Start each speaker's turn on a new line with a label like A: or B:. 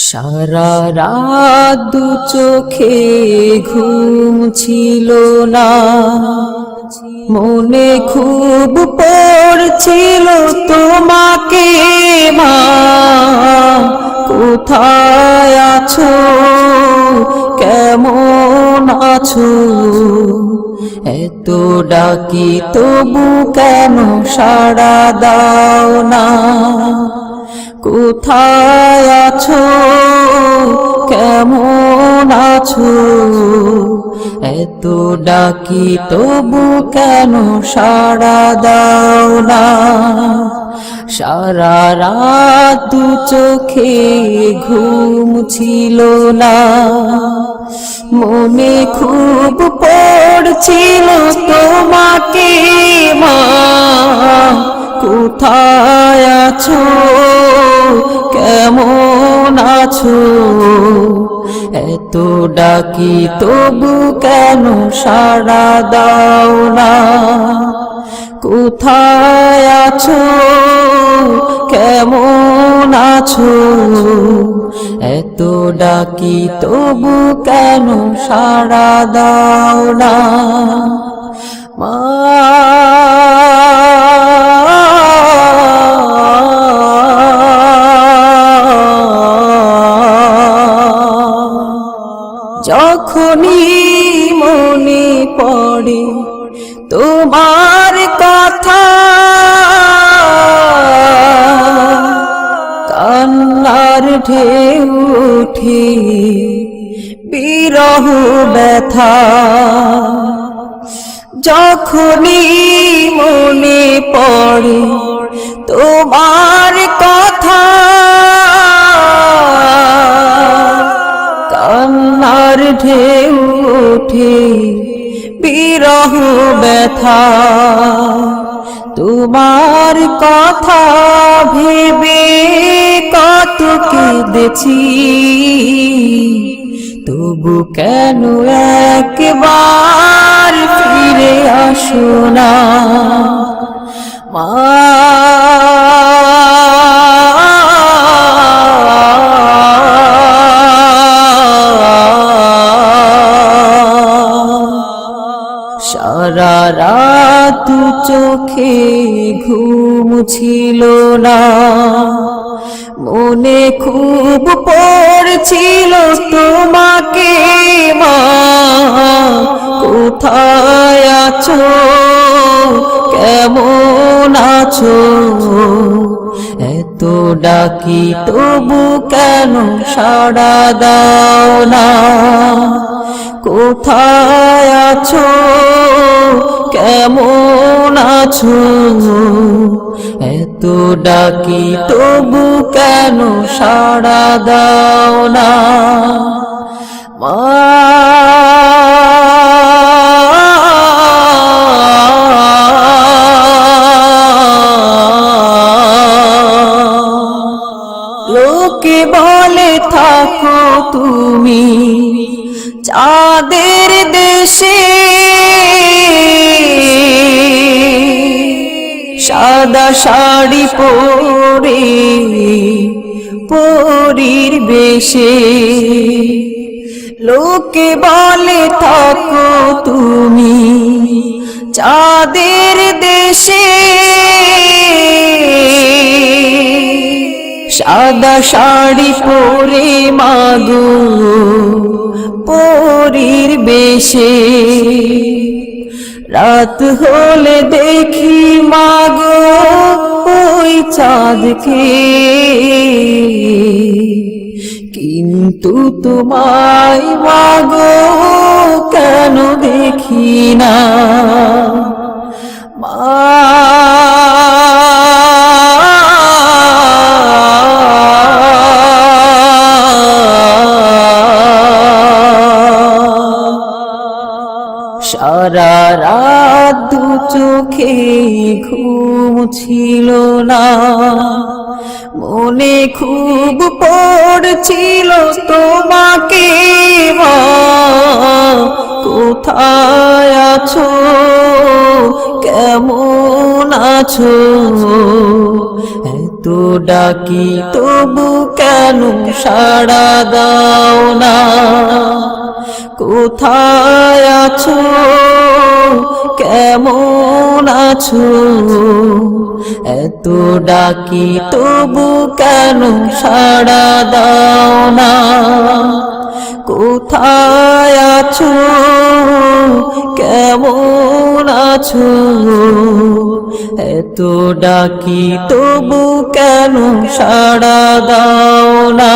A: সারা রাত দু চোখে ঘুম ছিল না, মনে খুব পড়ছিল তোমাকে মা। কোথায় আছো, কেমন আছো? এত ডাকি তবু কেন সাড়া দাও না? কোথায় আছো, কেমন আছো? এত ডাকি তবু কেন সাড়া দাও না? সারা রাত দু চোখে ঘুম ছিল না, মনে খুব পড়ছিল তোমাকে মা। কোথায় আছো, কেমন আছো? এত ডাকি তবু কেন সাড়া দাও না? কোথায় আছো, কেমন আছো? এত ডাকি তবু কেন সাড়া দাও না মা? যখনই মনে পড়ে তোমার কথা, কান্নার ঢেউ ওঠে বিরহ ব্যথা। যখনই মনে পড়ে তোমার কথা, কান্নার ঢেউ ওঠে বিরহ ব্যথা। তোমার কথা ভেবে কত কেঁদেছি, তবু কেন একবার ফিরে আসো না মা? সারা রাত চোখে ঘুম ছিল না, মনে খুব পড়ছিল তোমাকে মা। কোথায় আছো, কেমন আছো? এত ডাকি তবু কেন সাড়া দাও না? কোথায় আছো, কেমন আছো? এত ডাকি তবু কেন সাড়া দাও না মা? লোকে বলে থাকো তুমি চাঁদের দেশে, সাদা শাড়ি পরে পরীর বেশে। লোকে বলে থাকো তুমি চাঁদের দেশে, সাদা শাড়ি পরে মাগো পরীর বেশে। রাত হলে দেখি মাগো ওই চাঁদকে, কিন্তু তোমায় মাগো কেন দেখি না মা? সারা রাত দু চোখে ঘুম ছিল না, মনে খুব পড়ছিল তোমাকে মা, কোথায় আছো, কেমন আছো, এত ডাকি তবু কেন সাড়া দাও না, কোথায় আছো, কেমন আছো, এত ডাকি তবু কেন সাড়া দাও না, কোথায় আছো, কেমন আছো, এত ডাকি তবু কেন সাড়া দাও না।